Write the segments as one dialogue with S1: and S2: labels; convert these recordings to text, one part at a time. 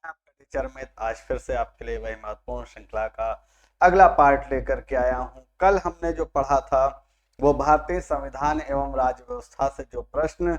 S1: आपका टीचर अमित आज फिर से आपके लिए वही महत्वपूर्ण श्रृंखला का अगला पार्ट लेकर के आया हूं। कल हमने जो पढ़ा था वो भारतीय संविधान एवं राज्य व्यवस्था से जो प्रश्न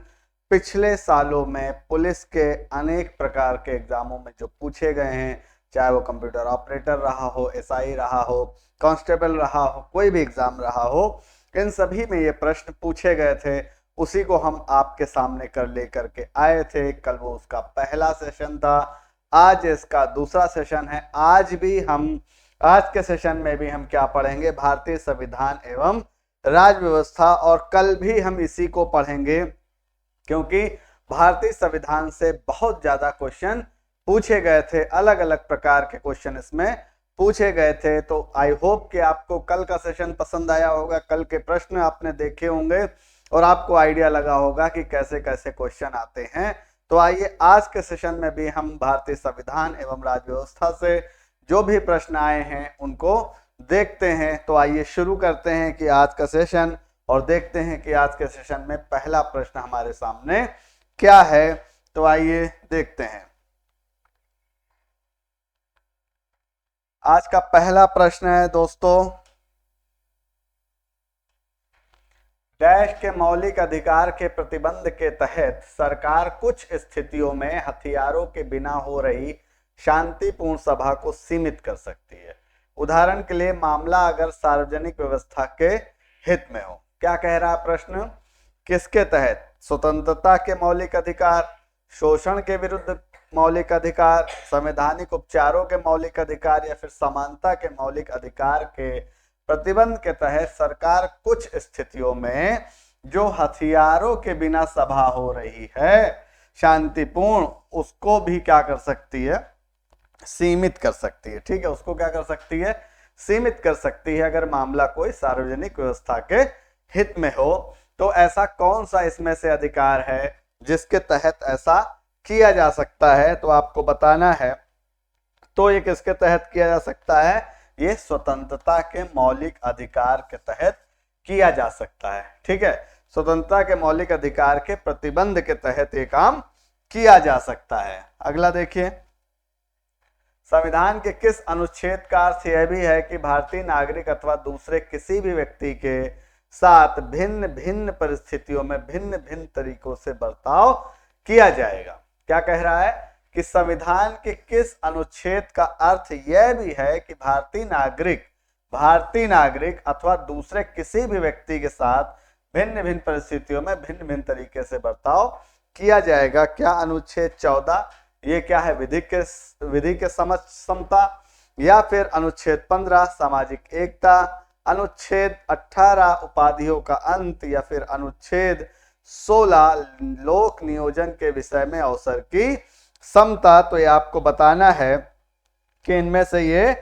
S1: पिछले सालों में पुलिस के अनेक प्रकार के एग्जामों में जो पूछे गए हैं, चाहे वो कंप्यूटर ऑपरेटर रहा हो, एसआई रहा हो, कांस्टेबल रहा हो, कोई भी एग्जाम रहा हो, इन सभी में ये प्रश्न पूछे गए थे। उसी को हम आपके सामने कर लेकर के आए थे। कल वो उसका पहला सेशन था, आज इसका दूसरा सेशन है। आज के सेशन में भी हम क्या पढ़ेंगे? भारतीय संविधान एवं राज्य व्यवस्था। और कल भी हम इसी को पढ़ेंगे क्योंकि भारतीय संविधान से बहुत ज्यादा क्वेश्चन पूछे गए थे, अलग अलग प्रकार के क्वेश्चन इसमें पूछे गए थे। तो आई होप कि आपको कल का सेशन पसंद आया होगा, कल के प्रश्न आपने देखे होंगे और आपको आइडिया लगा होगा कि कैसे कैसे क्वेश्चन आते हैं। तो आइए आज के सेशन में भी हम भारतीय संविधान एवं राज्य व्यवस्था से जो भी प्रश्न आए हैं उनको देखते हैं। तो आइए शुरू करते हैं कि आज का सेशन और देखते हैं कि आज के सेशन में पहला प्रश्न हमारे सामने क्या है। तो आइए देखते हैं। आज का पहला प्रश्न है दोस्तों, देश के मौलिक अधिकार के प्रतिबंध के तहत सरकार कुछ स्थितियों में हथियारों के बिना हो रही शांतिपूर्ण सभा को सीमित कर सकती है। उदाहरण के लिए मामला अगर सार्वजनिक व्यवस्था के हित में हो। क्या कह रहा है प्रश्न? किसके तहत? स्वतंत्रता के मौलिक अधिकार, शोषण के विरुद्ध मौलिक अधिकार, संवैधानिक उपचारों के मौलिक अधिकार या फिर समानता के मौलिक अधिकार के प्रतिबंध के तहत सरकार कुछ स्थितियों में जो हथियारों के बिना सभा हो रही है शांतिपूर्ण, उसको भी क्या कर सकती है? सीमित कर सकती है। ठीक है, उसको क्या कर सकती है? सीमित कर सकती है अगर मामला कोई सार्वजनिक व्यवस्था के हित में हो। तो ऐसा कौन सा इसमें से अधिकार है जिसके तहत ऐसा किया जा सकता है? तो आपको बताना है। तो ये किसके तहत किया जा सकता है? ये स्वतंत्रता के मौलिक अधिकार के तहत किया जा सकता है। ठीक है, स्वतंत्रता के मौलिक अधिकार के प्रतिबंध के तहत ये काम किया जा सकता है। अगला देखिए, संविधान के किस अनुच्छेद का अर्थ यह भी है कि भारतीय नागरिक अथवा दूसरे किसी भी व्यक्ति के साथ भिन्न भिन्न परिस्थितियों में भिन्न भिन्न तरीकों से बर्ताव किया जाएगा। क्या कह रहा है कि संविधान के किस अनुच्छेद का अर्थ यह भी है कि भारतीय नागरिक अथवा दूसरे किसी भी व्यक्ति के साथ भिन्न भिन्न परिस्थितियों में भिन्न भिन्न तरीके से बर्ताव किया जाएगा। क्या? अनुच्छेद 14, ये क्या है? विधि के समता, या फिर अनुच्छेद 15 सामाजिक एकता, अनुच्छेद 18 उपाधियों का अंत, या फिर अनुच्छेद 16 लोक नियोजन के विषय में अवसर की समता। तो ये आपको बताना है कि इनमें से ये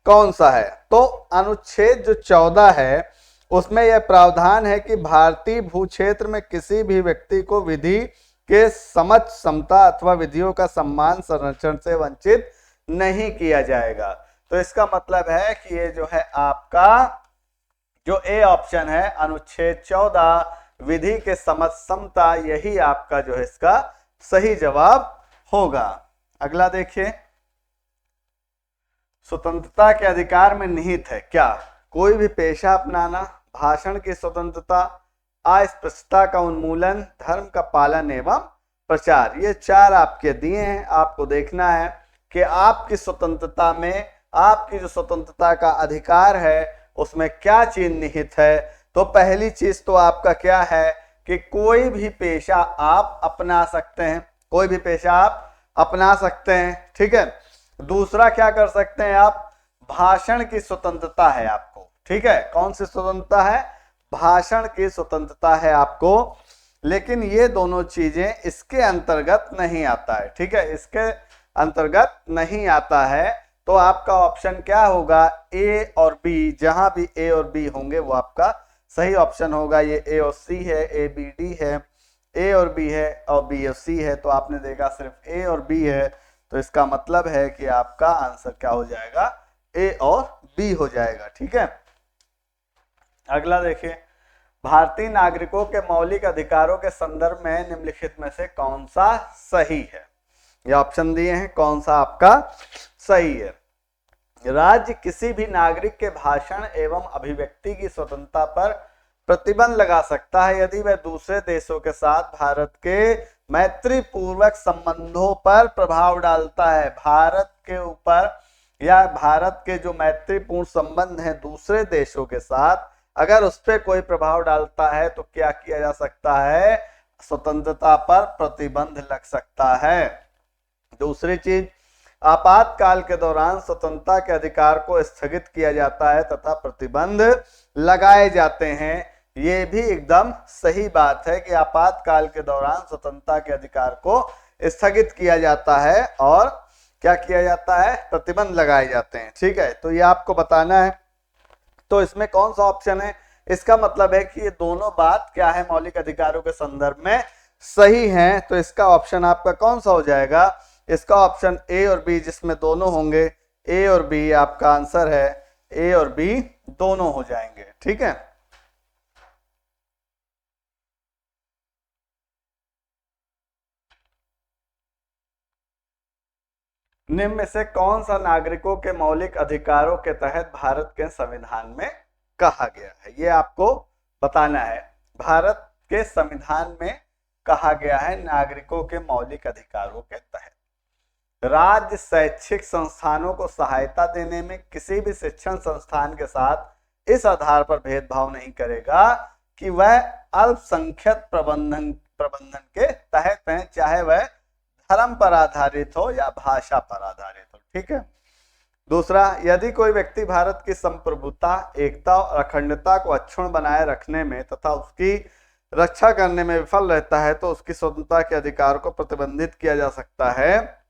S1: कौन सा है। तो अनुच्छेद जो 14 है उसमें यह प्रावधान है कि भारतीय भूक्षेत्र में किसी भी व्यक्ति को विधि के समता अथवा विधियों का सम्मान संरक्षण से वंचित नहीं किया जाएगा। तो इसका मतलब है कि ये जो है आपका जो ए ऑप्शन है अनुच्छेद 14 विधि के समता, यही आपका जो है इसका सही जवाब होगा। अगला देखिए, स्वतंत्रता के अधिकार में निहित है क्या? कोई भी पेशा अपनाना, भाषण की स्वतंत्रता, अस्पृश्यता का उन्मूलन, धर्म का पालन एवं प्रचार। ये चार आपके दिए हैं। आपको देखना है कि आपकी स्वतंत्रता में, आपकी जो स्वतंत्रता का अधिकार है उसमें क्या चीज निहित है। तो पहली चीज तो आपका क्या है कि कोई भी पेशा आप अपना सकते हैं, कोई भी पेशा आप अपना सकते हैं। ठीक है, दूसरा क्या कर सकते हैं आप? भाषण की स्वतंत्रता है आपको। ठीक है, कौन सी स्वतंत्रता है? भाषण की स्वतंत्रता है आपको। लेकिन ये दोनों चीजें इसके अंतर्गत नहीं आता है। ठीक है, इसके अंतर्गत नहीं आता है। तो आपका ऑप्शन क्या होगा? ए और बी। जहां भी ए और बी होंगे वो आपका सही ऑप्शन होगा। ये ए और सी है, ए बी डी है, ए और बी है और बी और सी है। तो आपने देखा सिर्फ ए और बी है, तो इसका मतलब है कि आपका आंसर क्या हो जाएगा? ए और बी हो जाएगा। ठीक है, अगला देखिए, भारतीय नागरिकों के मौलिक अधिकारों के संदर्भ में निम्नलिखित में से कौन सा सही है? ये ऑप्शन दिए हैं, कौन सा आपका सही है। राज्य किसी भी नागरिक के भाषण एवं अभिव्यक्ति की स्वतंत्रता पर प्रतिबंध लगा सकता है यदि वह दूसरे देशों के साथ भारत के मैत्री पूर्वक संबंधों पर प्रभाव डालता है। भारत के ऊपर या भारत के जो मैत्रीपूर्ण संबंध हैं दूसरे देशों के साथ, अगर उस पर कोई प्रभाव डालता है तो क्या किया जा सकता है, स्वतंत्रता पर प्रतिबंध लग सकता है। दूसरी चीज, आपातकाल के दौरान स्वतंत्रता के अधिकार को स्थगित किया जाता है तथा प्रतिबंध लगाए जाते हैं। ये भी एकदम सही बात है कि आपातकाल के दौरान स्वतंत्रता के अधिकार को स्थगित किया जाता है और क्या किया जाता है, प्रतिबंध लगाए जाते हैं। ठीक है, तो ये आपको बताना है। तो इसमें कौन सा ऑप्शन है, इसका मतलब है कि ये दोनों बात क्या है, मौलिक अधिकारों के संदर्भ में सही है। तो इसका ऑप्शन आपका कौन सा हो जाएगा, इसका ऑप्शन ए और बी, जिसमें दोनों होंगे, ए और बी आपका आंसर है, ए और बी दोनों हो जाएंगे। ठीक है, निम्न में से कौन सा नागरिकों के मौलिक अधिकारों के तहत भारत के संविधान में कहा गया है, ये आपको बताना है। भारत के संविधान में कहा गया है नागरिकों के मौलिक अधिकारों के तहत राज्य शैक्षिक संस्थानों को सहायता देने में किसी भी शिक्षण संस्थान के साथ इस आधार पर भेदभाव नहीं करेगा कि वह अल्पसंख्यक प्रबंधन के तहत है, चाहे वह धर्म पर आधारित हो या भाषा पर आधारित हो। ठीक है। दूसरा, यदि कोई व्यक्ति भारत की संप्रभुता, एकता और अखंडता को अक्षुण्ण बनाए रखने में तथा उसकी रक्षा करने में विफल रहता है तो उसकी स्वतंत्रता के अधिकार को प्रतिबंधित किया जा सकता है।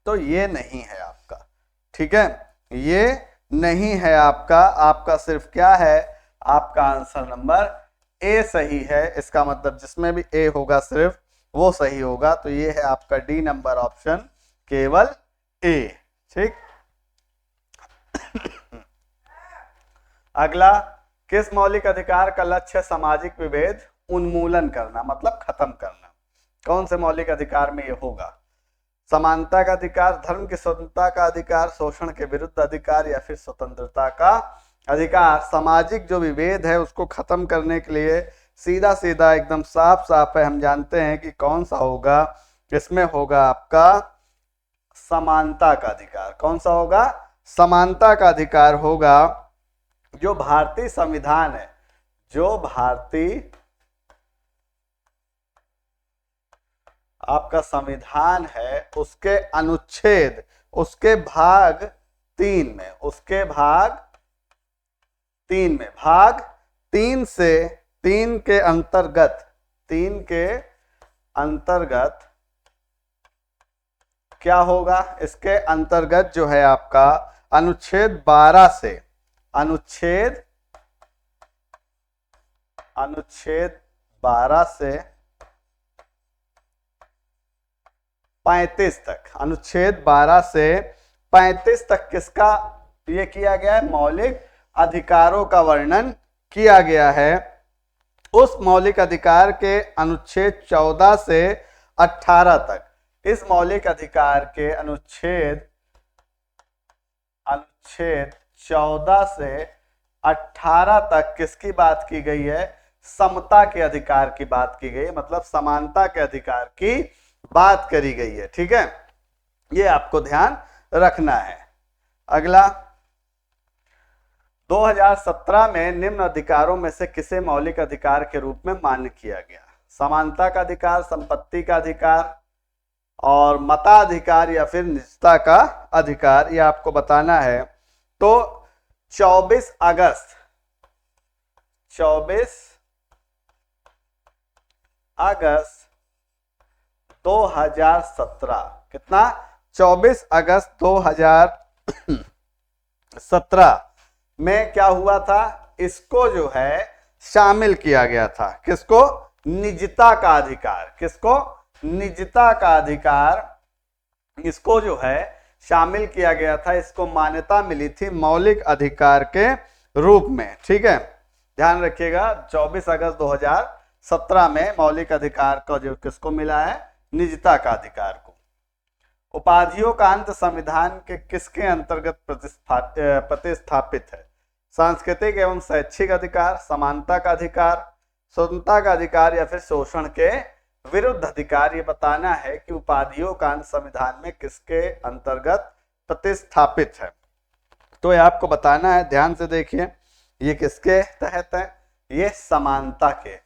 S1: तो ये नहीं है आपका। ठीक है, ये नहीं है आपका। आपका सिर्फ क्या है, आपका आंसर नंबर ए सही है। इसका मतलब जिसमें भी ए होगा सिर्फ वो सही होगा। तो ये है आपका डी नंबर ऑप्शन, केवल ए। ठीक। अगला, किस मौलिक अधिकार का लक्ष्य सामाजिक विभेद उन्मूलन करना, मतलब खत्म करना। कौन से मौलिक अधिकार में ये होगा, समानता का अधिकार, धर्म की स्वतंत्रता का अधिकार, शोषण के विरुद्ध अधिकार या फिर स्वतंत्रता का अधिकार। सामाजिक जो विभेद है उसको खत्म करने के लिए सीधा सीधा एकदम साफ साफ है, हम जानते हैं कि कौन सा होगा, इसमें होगा आपका समानता का अधिकार। कौन सा होगा, समानता का अधिकार होगा। जो भारतीय संविधान है, जो भारतीय आपका संविधान है, उसके अनुच्छेद, उसके भाग 3 में, उसके भाग 3 में, भाग 3 से 3 के अंतर्गत, 3 के अंतर्गत क्या होगा, इसके अंतर्गत जो है आपका अनुच्छेद 12 से, अनुच्छेद 12 से 35 तक, अनुच्छेद 12 से 35 तक किसका ये किया गया है, मौलिक अधिकारों का वर्णन किया गया है। उस मौलिक अधिकार के अनुच्छेद 14 से 18 तक, इस मौलिक अधिकार के अनुच्छेद 14 से 18 तक किसकी बात की गई है, समता के अधिकार की बात की गई है, मतलब समानता के अधिकार की बात करी गई है। ठीक है, ये आपको ध्यान रखना है। अगला, 2017 में निम्न अधिकारों में से किसे मौलिक अधिकार के रूप में मान्य किया गया, समानता का अधिकार, संपत्ति का अधिकार और मताधिकार या फिर निजता का अधिकार, ये आपको बताना है। तो 24 अगस्त 2017, कितना, 24 अगस्त 2017 में क्या हुआ था, इसको जो है शामिल किया गया था। किसको, निजता का अधिकार, किसको, निजता का अधिकार, इसको जो है शामिल किया गया था, इसको मान्यता मिली थी मौलिक अधिकार के रूप में। ठीक है, ध्यान रखिएगा, 24 अगस्त 2017 में मौलिक अधिकार का जो किसको मिला है, निजता का अधिकार को। उपाधियों का अंत संविधान के किसके अंतर्गत प्रतिस्थापित है? सांस्कृतिक एवं शैक्षिक अधिकार, समानता का अधिकार, स्वतंत्रता का अधिकार या फिर शोषण के विरुद्ध अधिकार। ये बताना है कि उपाधियों का अंत संविधान में किसके अंतर्गत प्रतिस्थापित है। तो ये आपको बताना है, ध्यान से देखिए, ये किसके तहत है? ये समानता के,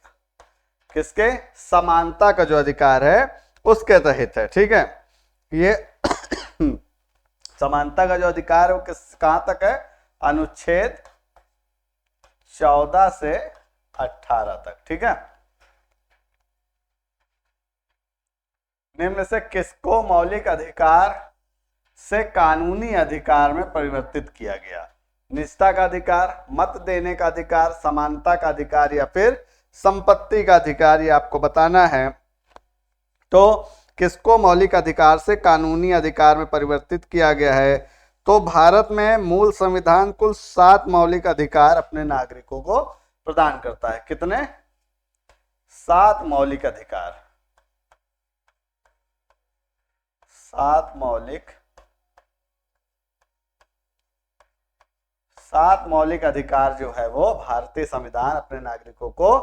S1: किसके? समानता का जो अधिकार है उसके तहत है। ठीक है, ये समानता का जो अधिकार है वो कहां तक है? अनुच्छेद 14 से 18 तक। ठीक है, निम्न से किसको मौलिक अधिकार से कानूनी अधिकार में परिवर्तित किया गया? निजता का अधिकार, मत देने का अधिकार, समानता का अधिकार या फिर संपत्ति का अधिकार। ये आपको बताना है। तो किसको मौलिक अधिकार से कानूनी अधिकार में परिवर्तित किया गया है? तो भारत में मूल संविधान कुल 7 मौलिक अधिकार अपने नागरिकों को प्रदान करता है। कितने? 7 मौलिक अधिकार, 7 मौलिक अधिकार जो है वो भारतीय संविधान अपने नागरिकों को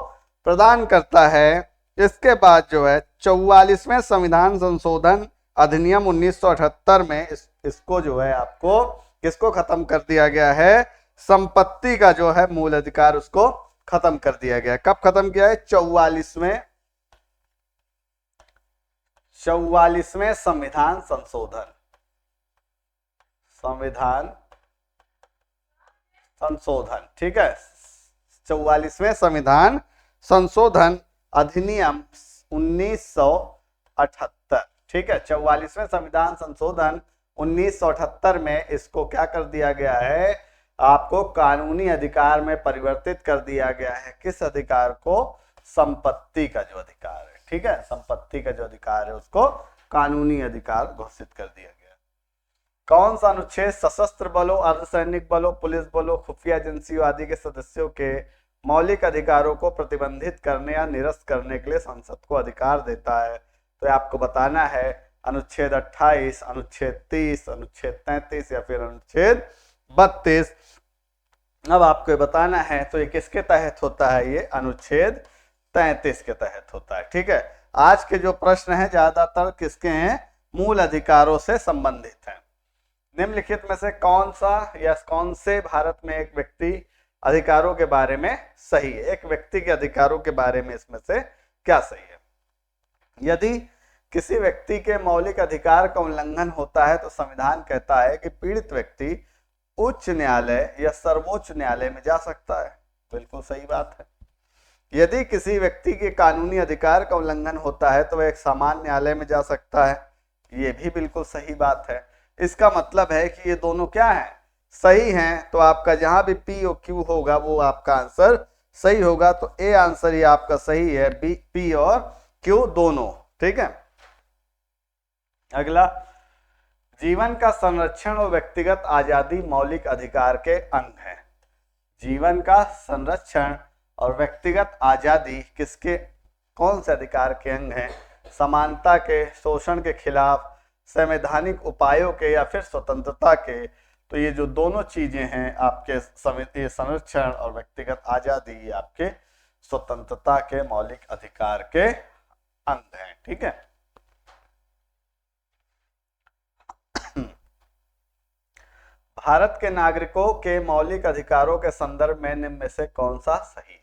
S1: प्रदान करता है। इसके बाद जो है 44वें संविधान संशोधन अधिनियम 1978 में इसको जो है आपको किसको खत्म कर दिया गया है? संपत्ति का जो है मूल अधिकार उसको खत्म कर दिया गया है। कब खत्म किया है? 44वें संविधान संशोधन, ठीक है, 44वें संविधान संशोधन अधिनियम 1978। ठीक है, 44वें संविधान संशोधन 1978 में इसको क्या कर दिया गया है? आपको कानूनी अधिकार में परिवर्तित कर दिया गया है। किस अधिकार को? संपत्ति का जो अधिकार है। ठीक है, संपत्ति का जो अधिकार है उसको कानूनी अधिकार घोषित कर दिया गया। कौन सा अनुच्छेद सशस्त्र बलों, अर्धसैनिक बलों, पुलिस बलों, खुफिया एजेंसियों आदि के सदस्यों के मौलिक अधिकारों को प्रतिबंधित करने या निरस्त करने के लिए संसद को अधिकार देता है? तो आपको बताना है अनुच्छेद 28, अनुच्छेद 30, अनुच्छेद 33 या फिर अनुच्छेद 32। अब आपको बताना है तो ये किसके तहत होता है? ये अनुच्छेद 33 के तहत होता है। ठीक है, आज के जो प्रश्न हैं ज्यादातर किसके हैं? मूल अधिकारों से संबंधित हैं। निम्नलिखित में से कौन सा या कौन से भारत में एक व्यक्ति अधिकारों के बारे में सही है? एक व्यक्ति के अधिकारों के बारे में इसमें से क्या सही है? यदि किसी व्यक्ति के मौलिक अधिकार का उल्लंघन होता है तो संविधान कहता है कि पीड़ित व्यक्ति उच्च न्यायालय या सर्वोच्च न्यायालय में जा सकता है। बिल्कुल सही बात है। यदि किसी व्यक्ति के कानूनी अधिकार का उल्लंघन होता है तो वह एक सामान्य न्यायालय में जा सकता है। ये भी बिल्कुल सही बात है। इसका मतलब है कि ये दोनों क्या है? सही हैं। तो आपका जहां भी पी और क्यू होगा वो आपका आंसर सही होगा। तो ए आंसर ये आपका सही है, बी, पी और क्यू दोनों। ठीक है, अगला, जीवन का संरक्षण और व्यक्तिगत आजादी मौलिक अधिकार के अंग है। जीवन का संरक्षण और व्यक्तिगत आजादी किसके, कौन से अधिकार के अंग हैं? समानता के, शोषण के खिलाफ, संवैधानिक उपायों के या फिर स्वतंत्रता के। तो ये जो दोनों चीजें हैं आपके संरक्षण और व्यक्तिगत आजादी, ये आपके स्वतंत्रता के मौलिक अधिकार के अंग हैं। ठीक है, भारत के नागरिकों के मौलिक अधिकारों के संदर्भ में निम्न में से कौन सा सही है?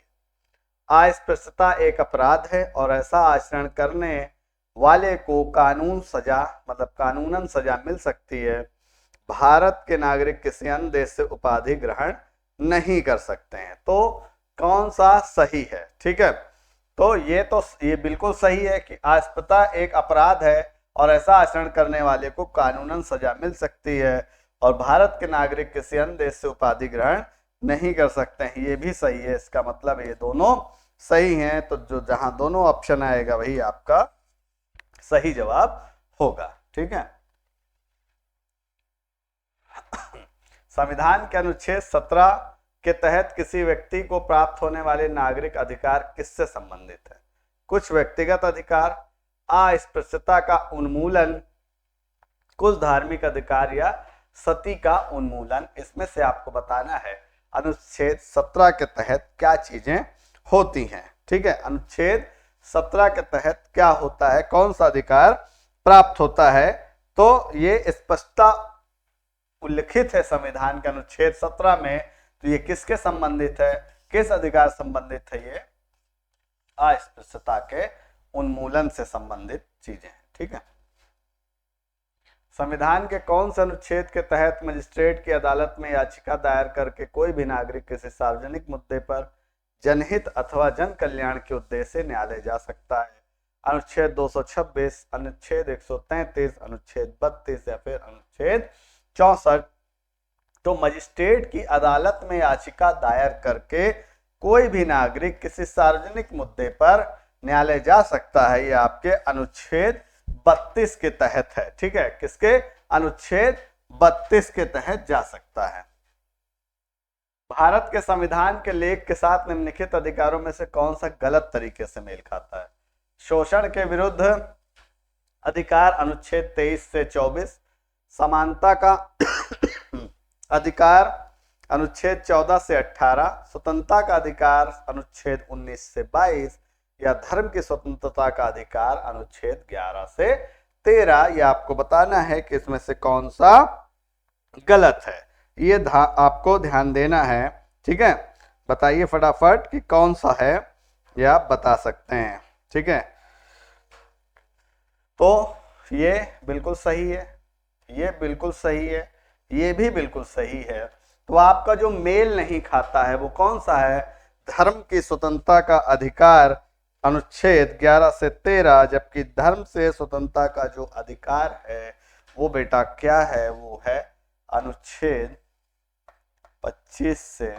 S1: अस्पृश्यता एक अपराध है और ऐसा आचरण करने वाले को कानूनन सजा मिल सकती है। भारत के नागरिक किसी अन्य देश से उपाधि ग्रहण नहीं कर सकते हैं। तो कौन सा सही है? ठीक है, तो ये बिल्कुल सही है कि अस्पृश्यता एक अपराध है और ऐसा आचरण करने वाले को कानूनन सजा मिल सकती है और भारत के नागरिक किसी अन्य देश से उपाधि ग्रहण नहीं कर सकते हैं। ये भी सही है। इसका मतलब ये दोनों सही हैं। तो जो जहां दोनों ऑप्शन आएगा वही आपका सही जवाब होगा। ठीक है, संविधान के अनुच्छेद 17 के तहत किसी व्यक्ति को प्राप्त होने वाले नागरिक अधिकार किससे संबंधित है? कुछ व्यक्तिगत अधिकार, अस्पृश्यता का उन्मूलन, कुछ धार्मिक अधिकार या सती का उन्मूलन। इसमें से आपको बताना है अनुच्छेद 17 के तहत क्या चीजें होती हैं। ठीक है, अनुच्छेद 17 के तहत क्या होता है, कौन सा अधिकार प्राप्त होता है। तो ये स्पष्टता उल्लिखित है संविधान के अनुच्छेद 17 में। तो ये किसके संबंधित है, किस अधिकार संबंधित है, ये अस्पृश्यता के उन्मूलन से संबंधित चीजें हैं। ठीक है, संविधान के कौन से अनुच्छेद के तहत मजिस्ट्रेट की अदालत में याचिका दायर करके कोई भी नागरिक किसी सार्वजनिक मुद्दे पर जनहित अथवा जन कल्याण के उद्देश्य से न्यायालय जा सकता है। अनुच्छेद 226, अनुच्छेद 133, अनुच्छेद 32 या फिर अनुच्छेद 64। तो मजिस्ट्रेट की अदालत में याचिका दायर करके कोई भी नागरिक किसी सार्वजनिक मुद्दे पर न्यायालय जा सकता है। यह आपके अनुच्छेद 32 के तहत है। ठीक है, किसके, अनुच्छेद 32 के तहत जा सकता है। भारत के संविधान के लेख के साथ निम्नलिखित अधिकारों में से कौन सा गलत तरीके से मेल खाता है। शोषण के विरुद्ध अधिकार अनुच्छेद 23 से 24, समानता का अधिकार अनुच्छेद 14 से 18, स्वतंत्रता का अधिकार अनुच्छेद 19 से 22 या धर्म की स्वतंत्रता का अधिकार अनुच्छेद 11 से 13। यह आपको बताना है कि इसमें से कौन सा गलत है, ये आपको ध्यान देना है। ठीक है, बताइए फटाफट कि कौन सा है, ये आप बता सकते हैं। ठीक है, तो ये बिल्कुल सही है, ये बिल्कुल सही है, ये भी बिल्कुल सही है। तो आपका जो मेल नहीं खाता है वो कौन सा है, धर्म की स्वतंत्रता का अधिकार अनुच्छेद 11 से 13, जबकि धर्म से स्वतंत्रता का जो अधिकार है वो बेटा क्या है, वो है अनुच्छेद 25 से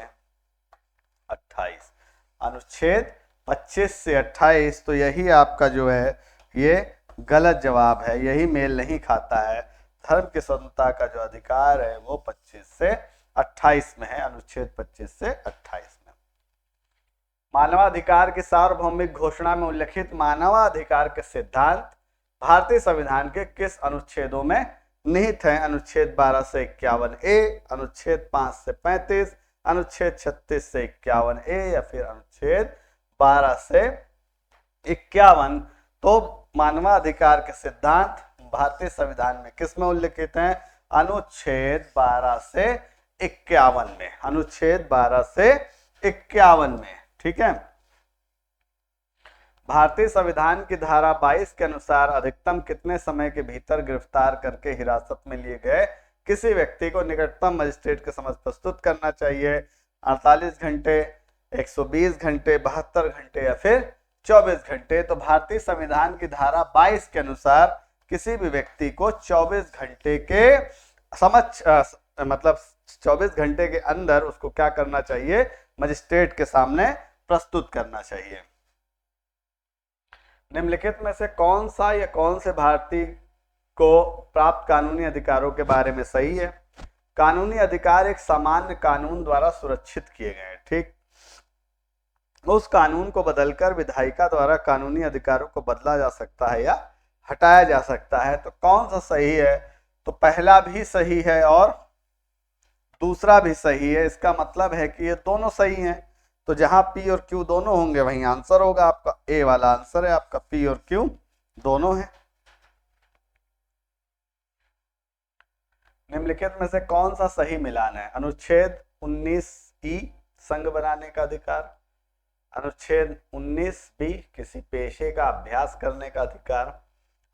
S1: 28। अनुच्छेद 25 से 28। तो यही आपका जो है ये गलत जवाब है, यही मेल नहीं खाता है। धर्म की स्वतंत्रता का जो अधिकार है वो 25 से 28 में है, अनुच्छेद 25 से 28 में। मानवाधिकार की सार्वभौमिक घोषणा में उल्लिखित मानवाधिकार के सिद्धांत भारतीय संविधान के किस अनुच्छेदों में निहित है। अनुच्छेद 12 से 51A, अनुच्छेद 5 से 35, अनुच्छेद 36 से 51A या फिर अनुच्छेद 12 से 51। तो मानवाधिकार के सिद्धांत भारतीय संविधान में किस में उल्लिखित हैं, अनुच्छेद 12 से 51 में, अनुच्छेद 12 से 51 में। ठीक है, भारतीय संविधान की धारा 22 के अनुसार अधिकतम कितने समय के भीतर गिरफ्तार करके हिरासत में लिए गए किसी व्यक्ति को निकटतम मजिस्ट्रेट के समक्ष प्रस्तुत करना चाहिए। 48 घंटे, 120 घंटे, 72 घंटे या फिर 24 घंटे। तो भारतीय संविधान की धारा 22 के अनुसार किसी भी व्यक्ति को 24 घंटे के समक्ष मतलब 24 घंटे के अंदर उसको क्या करना चाहिए, मजिस्ट्रेट के सामने प्रस्तुत करना चाहिए। निम्नलिखित में से कौन सा या कौन से भारतीय को प्राप्त कानूनी अधिकारों के बारे में सही है। कानूनी अधिकार एक सामान्य कानून द्वारा सुरक्षित किए गए हैं। ठीक, उस कानून को बदलकर विधायिका द्वारा कानूनी अधिकारों को बदला जा सकता है या हटाया जा सकता है। तो कौन सा सही है, तो पहला भी सही है और दूसरा भी सही है। इसका मतलब है कि ये दोनों सही हैं। तो जहां P और Q दोनों होंगे वहीं आंसर होगा आपका। A वाला आंसर है आपका, P और Q दोनों है। निम्नलिखित में से कौन सा सही मिलान है। अनुच्छेद 19E संघ बनाने का अधिकार, अनुच्छेद 19B किसी पेशे का अभ्यास करने का अधिकार,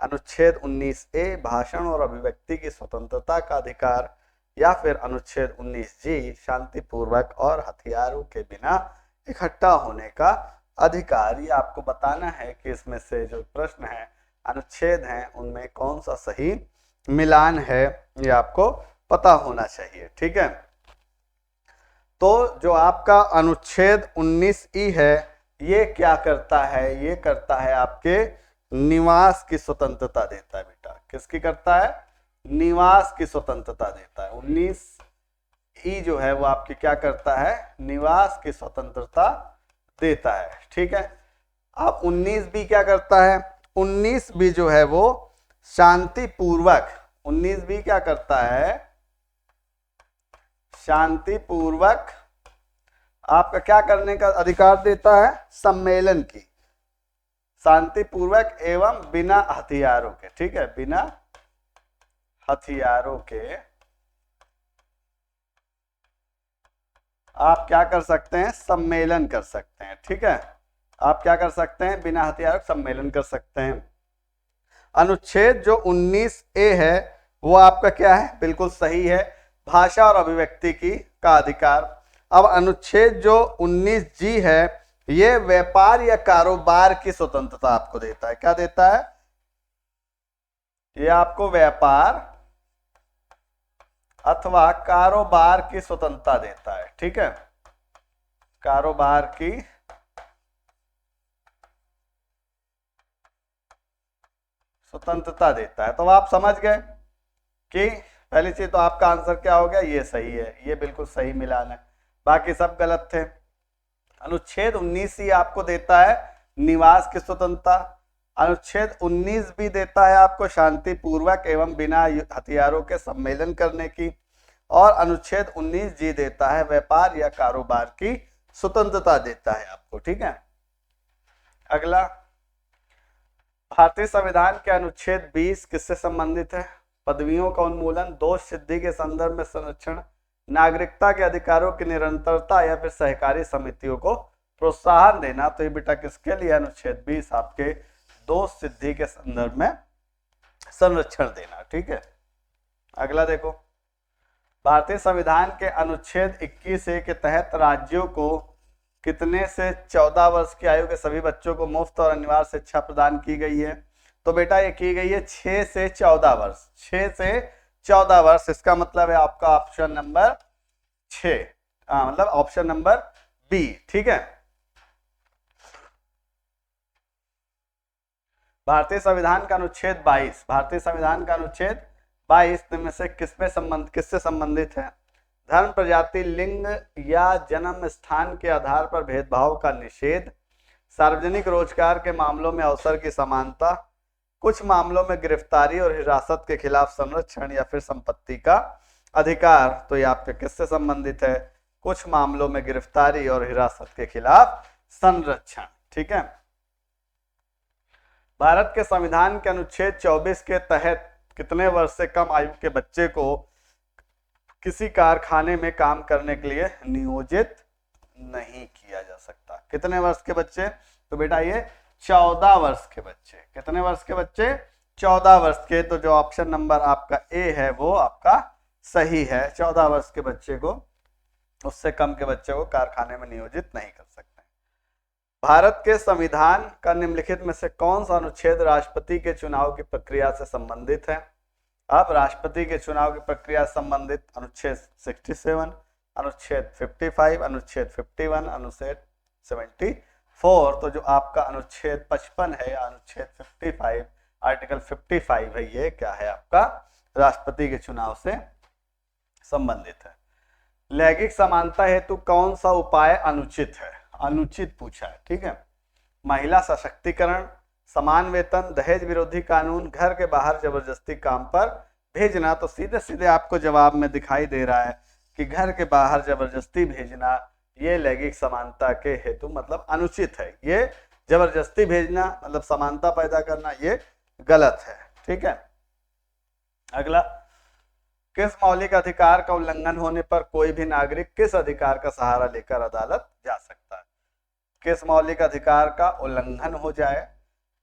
S1: अनुच्छेद 19A भाषण और अभिव्यक्ति की स्वतंत्रता का अधिकार, या फिर अनुच्छेद 19G शांतिपूर्वक और हथियारों के बिना इकट्ठा होने का अधिकार। ये आपको बताना है कि इसमें से जो प्रश्न है, अनुच्छेद हैं, उनमें कौन सा सही मिलान है, ये आपको पता होना चाहिए। ठीक है, तो जो आपका अनुच्छेद 19E है ये क्या करता है, ये करता है आपके निवास की स्वतंत्रता देता है बेटा। किसकी करता है, निवास की स्वतंत्रता देता है। 19E जो है वो आपकी क्या करता है, निवास की स्वतंत्रता देता है। ठीक है, अब 19B क्या करता है, 19B जो है वो शांतिपूर्वक 19 बी क्या करता है, शांतिपूर्वक आपका क्या करने का अधिकार देता है, सम्मेलन की, शांतिपूर्वक एवं बिना हथियारों के, ठीक है, बिना हथियारों के आप क्या कर सकते हैं, सम्मेलन कर सकते हैं, ठीक है, आप क्या कर सकते हैं, बिना हथियारों सम्मेलन कर सकते हैं। अनुच्छेद जो 19 ए है वो आपका क्या है, बिल्कुल सही है, भाषा और अभिव्यक्ति की का अधिकार। अब अनुच्छेद जो 19 जी है ये व्यापार या कारोबार की स्वतंत्रता आपको देता है, क्या देता है, ये आपको व्यापार अथवा कारोबार की स्वतंत्रता देता है, ठीक है, कारोबार की स्वतंत्रता देता है। तो आप समझ गए कि पहली चीज तो आपका आंसर क्या हो गया, ये सही है, ये बिल्कुल सही मिलान है, बाकी सब गलत थे। अनुच्छेद 19 ही आपको देता है निवास की स्वतंत्रता, अनुच्छेद 19 भी देता है आपको शांतिपूर्वक एवं बिना हथियारों के सम्मेलन करने की, और अनुच्छेद 19 जी देता है व्यापार या कारोबार की स्वतंत्रता देता है आपको, ठीक है। अगला, भारतीय संविधान के अनुच्छेद 20 किससे संबंधित है, पदवियों का उन्मूलन, दोष सिद्धि के संदर्भ में संरक्षण, नागरिकता के अधिकारों की निरंतरता या फिर सहकारी समितियों को प्रोत्साहन देना। तो ये बेटा किसके लिए, अनुच्छेद 20 आपके दोष सिद्धि के संदर्भ में संरक्षण देना, ठीक है। अगला देखो, भारतीय संविधान के अनुच्छेद 21A के तहत राज्यों को कितने से 14 वर्ष की आयु के सभी बच्चों को मुफ्त और अनिवार्य शिक्षा प्रदान की गई है, तो बेटा ये की गई है 6 से 14 वर्ष, 6 से 14 वर्ष, इसका मतलब है आपका ऑप्शन नंबर 6, मतलब ऑप्शन नंबर बी, ठीक है। भारतीय संविधान का अनुच्छेद 22, भारतीय संविधान का अनुच्छेद 22 में से किससे संबंधित है, धर्म, प्रजाति, लिंग या जन्म स्थान के आधार पर भेदभाव का निषेध, सार्वजनिक रोजगार के मामलों में अवसर की समानता, कुछ मामलों में गिरफ्तारी और हिरासत के खिलाफ संरक्षण या फिर संपत्ति का अधिकार। तो ये आपके किससे संबंधित है, कुछ मामलों में गिरफ्तारी और हिरासत के खिलाफ संरक्षण, ठीक है। भारत के संविधान के अनुच्छेद 24 के तहत कितने वर्ष से कम आयु के बच्चे को किसी कारखाने में काम करने के लिए नियोजित नहीं किया जा सकता, कितने वर्ष के बच्चे, तो बेटा ये 14 वर्ष के बच्चे, कितने वर्ष के बच्चे, 14 वर्ष के। तो जो ऑप्शन नंबर आपका ए है वो आपका सही है, 14 वर्ष के बच्चे को, उससे कम के बच्चे को कारखाने में नियोजित नहीं कर सकते। भारत के संविधान का निम्नलिखित में से कौन सा अनुच्छेद राष्ट्रपति के चुनाव की प्रक्रिया से संबंधित है। अब राष्ट्रपति के चुनाव की प्रक्रिया से संबंधित अनुच्छेद 67, अनुच्छेद 55, अनुच्छेद 51, अनुच्छेद 74। तो जो आपका अनुच्छेद 55 है या अनुच्छेद 55, आर्टिकल 55 है, ये क्या है आपका राष्ट्रपति के चुनाव से संबंधित है। लैंगिक समानता हेतु कौन सा उपाय अनुचित है, अनुचित पूछा है, ठीक है। महिला सशक्तिकरण, समान वेतन, दहेज विरोधी कानून, घर के बाहर जबरदस्ती काम पर भेजना। तो सीधे सीधे आपको जवाब में दिखाई दे रहा है कि घर के बाहर जबरदस्ती भेजना ये लैंगिक समानता के हेतु मतलब अनुचित है, ये जबरदस्ती भेजना मतलब समानता पैदा करना ये गलत है, ठीक है। अगला, किस मौलिक अधिकार का उल्लंघन होने पर कोई भी नागरिक किस अधिकार का सहारा लेकर अदालत जा सकता है। किस मौलिक अधिकार का उल्लंघन हो जाए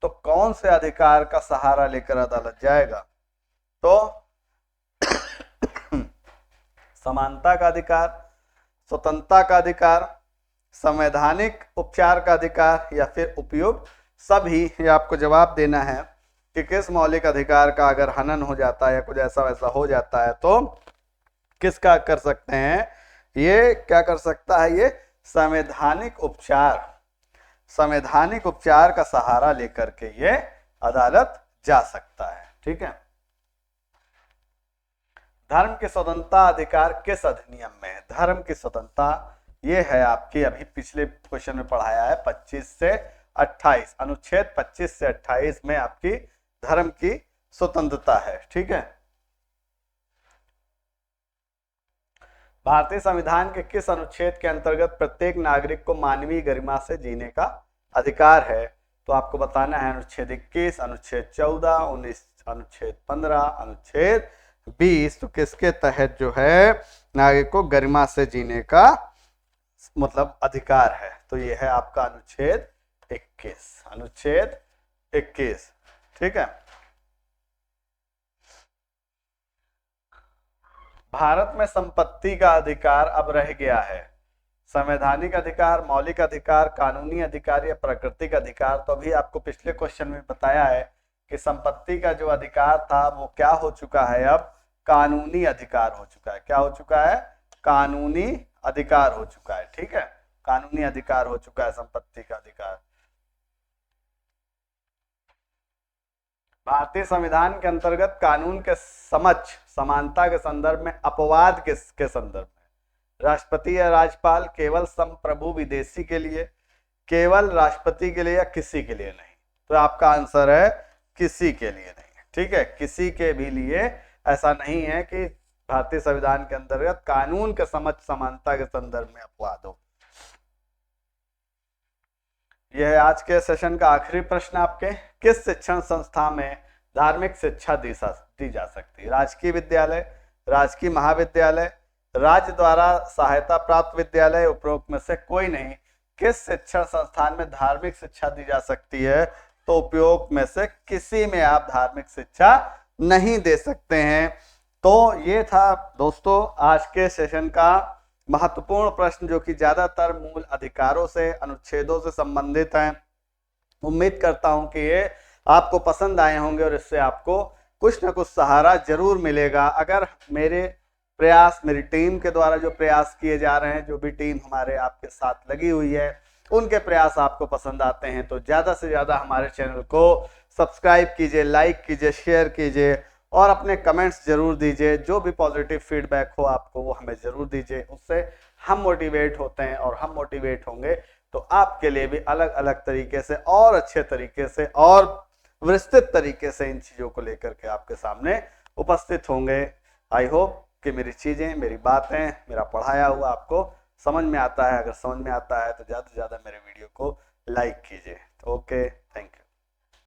S1: तो कौन से अधिकार का सहारा लेकर अदालत जाएगा, तो समानता का अधिकार, स्वतंत्रता का अधिकार, संवैधानिक उपचार का अधिकार या फिर उपयुक्त सभी। ये आपको जवाब देना है कि किस मौलिक अधिकार का अगर हनन हो जाता है या कुछ ऐसा वैसा हो जाता है तो किसका कर सकते हैं, ये क्या कर सकता है, ये संवैधानिक उपचार, संवैधानिक उपचार का सहारा लेकर के ये अदालत जा सकता है, ठीक है। धर्म की स्वतंत्रता अधिकार किस अधिनियम में है, धर्म की स्वतंत्रता ये है आपकी अभी पिछले क्वेश्चन में पढ़ाया है 25 से 28, अनुच्छेद 25 से 28 में आपकी धर्म की स्वतंत्रता है, ठीक है। भारतीय संविधान के किस अनुच्छेद के अंतर्गत प्रत्येक नागरिक को मानवीय गरिमा से जीने का अधिकार है? तो आपको बताना है अनुच्छेद 21, अनुच्छेद 14, 19, अनुच्छेद 15, अनुच्छेद 20। तो किसके तहत जो है नागरिक को गरिमा से जीने का मतलब अधिकार है? तो ये है आपका अनुच्छेद 21, अनुच्छेद 21। ठीक है। भारत में संपत्ति का अधिकार अब रह गया है संवैधानिक अधिकार, मौलिक अधिकार, कानूनी अधिकार या प्राकृतिक अधिकार। तो अभी आपको पिछले क्वेश्चन में बताया है कि संपत्ति का जो अधिकार था वो क्या हो चुका है, अब कानूनी अधिकार हो चुका है। क्या हो चुका है? कानूनी अधिकार हो चुका है। ठीक है, कानूनी अधिकार हो चुका है संपत्ति का अधिकार। भारतीय संविधान के अंतर्गत कानून के समक्ष समानता के संदर्भ में अपवाद के संदर्भ में राष्ट्रपति या राज्यपाल केवल संप्रभु विदेशी के लिए, केवल राष्ट्रपति के लिए या किसी के लिए नहीं? तो आपका आंसर है किसी के लिए नहीं। ठीक है, किसी के भी लिए ऐसा नहीं है कि भारतीय संविधान के अंतर्गत कानून के समक्ष समानता के संदर्भ में अपवाद हो। यह है आज के सेशन का आखिरी प्रश्न आपके। किस शिक्षण संस्था में धार्मिक शिक्षा दी जा सकती है? राजकीय विद्यालय, राजकीय महाविद्यालय, राज्य द्वारा सहायता प्राप्त विद्यालय, उपरोक्त में से कोई नहीं। किस शिक्षण संस्थान में धार्मिक शिक्षा दी जा सकती है? तो उपयोग में से किसी में आप धार्मिक शिक्षा नहीं दे सकते हैं। तो ये था दोस्तों आज के सेशन का महत्वपूर्ण प्रश्न, जो कि ज्यादातर मूल अधिकारों से, अनुच्छेदों से संबंधित हैं। उम्मीद करता हूं कि ये आपको पसंद आए होंगे और इससे आपको कुछ ना कुछ सहारा जरूर मिलेगा। अगर मेरे प्रयास, मेरी टीम के द्वारा जो प्रयास किए जा रहे हैं, जो भी टीम हमारे आपके साथ लगी हुई है, उनके प्रयास आपको पसंद आते हैं तो ज्यादा से ज्यादा हमारे चैनल को सब्सक्राइब कीजिए, लाइक कीजिए, शेयर कीजिए और अपने कमेंट्स जरूर दीजिए। जो भी पॉजिटिव फीडबैक हो आपको वो हमें जरूर दीजिए, उससे हम मोटिवेट होते हैं और हम मोटिवेट होंगे तो आपके लिए भी अलग अलग तरीके से और अच्छे तरीके से और विस्तृत तरीके से इन चीज़ों को लेकर के आपके सामने उपस्थित होंगे। आई होप कि मेरी चीज़ें, मेरी बातें, मेरा पढ़ाया हुआ आपको समझ में आता है। अगर समझ में आता है तो ज़्यादा से ज़्यादा मेरे वीडियो को लाइक कीजिए। Okay, thank you.